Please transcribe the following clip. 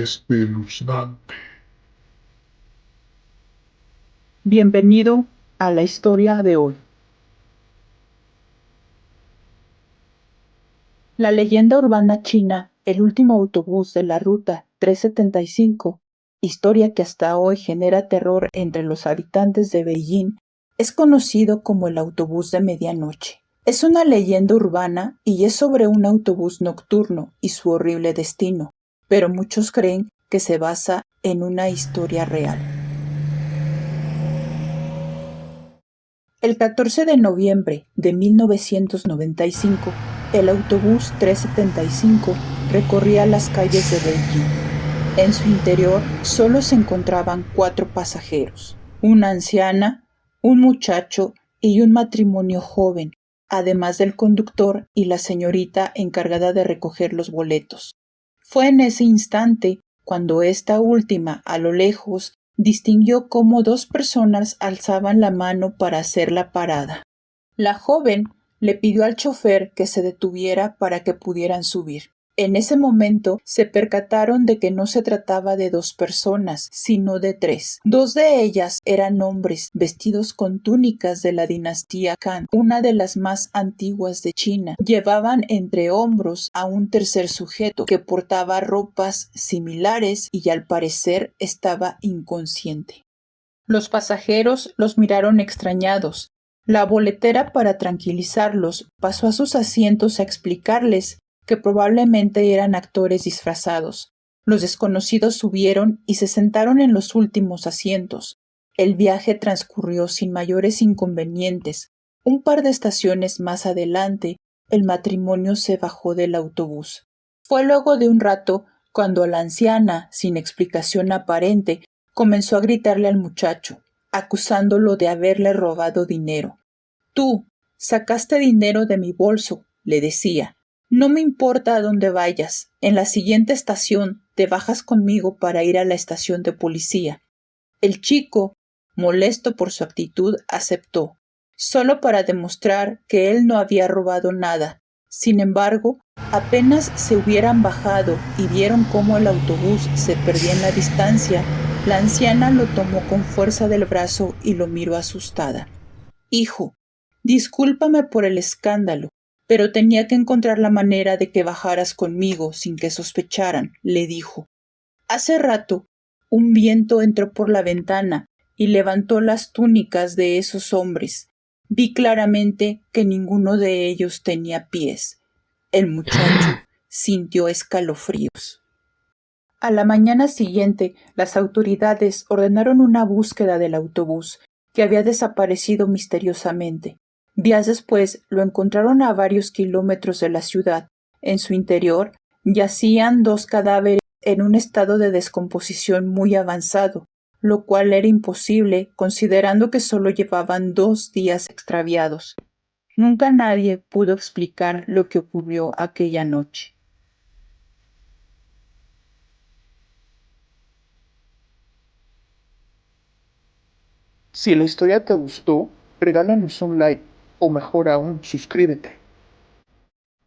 espeluznante. Bienvenido a la historia de hoy. La leyenda urbana china, el último autobús de la ruta 375, historia que hasta hoy genera terror entre los habitantes de Beijing, es conocido como el autobús de medianoche. Es una leyenda urbana y es sobre un autobús nocturno y su horrible destino, pero muchos creen que se basa en una historia real. El 14 de noviembre de 1995, el autobús 375 recorría las calles de Beijing. En su interior solo se encontraban 4 pasajeros, una anciana, un muchacho y un matrimonio joven, además del conductor y la señorita encargada de recoger los boletos. Fue en ese instante cuando esta última, a lo lejos, distinguió cómo 2 personas alzaban la mano para hacer la parada. La joven le pidió al chofer que se detuviera para que pudieran subir. En ese momento se percataron de que no se trataba de 2 personas, sino de 3. 2 de ellas eran hombres vestidos con túnicas de la dinastía Han, una de las más antiguas de China. Llevaban entre hombros a un tercer sujeto que portaba ropas similares y al parecer estaba inconsciente. Los pasajeros los miraron extrañados. La boletera, para tranquilizarlos, pasó a sus asientos a explicarles que probablemente eran actores disfrazados. Los desconocidos subieron y se sentaron en los últimos asientos. El viaje transcurrió sin mayores inconvenientes. Un par de estaciones más adelante, el matrimonio se bajó del autobús. Fue luego de un rato cuando la anciana, sin explicación aparente, comenzó a gritarle al muchacho, acusándolo de haberle robado dinero. «Tú, sacaste dinero de mi bolso», le decía. «No me importa a dónde vayas. En la siguiente estación te bajas conmigo para ir a la estación de policía». El chico, molesto por su actitud, aceptó, solo para demostrar que él no había robado nada. Sin embargo, apenas se hubieran bajado y vieron cómo el autobús se perdía en la distancia, la anciana lo tomó con fuerza del brazo y lo miró asustada. «Hijo, discúlpame por el escándalo, pero tenía que encontrar la manera de que bajaras conmigo sin que sospecharan», le dijo. Hace rato, un viento entró por la ventana y levantó las túnicas de esos hombres. Vi claramente que ninguno de ellos tenía pies. El muchacho sintió escalofríos. A la mañana siguiente, las autoridades ordenaron una búsqueda del autobús, que había desaparecido misteriosamente. Días después lo encontraron a varios kilómetros de la ciudad. En su interior yacían 2 cadáveres en un estado de descomposición muy avanzado, lo cual era imposible considerando que solo llevaban 2 días extraviados. Nunca nadie pudo explicar lo que ocurrió aquella noche. Si la historia te gustó, regálanos un like o mejor aún, suscríbete.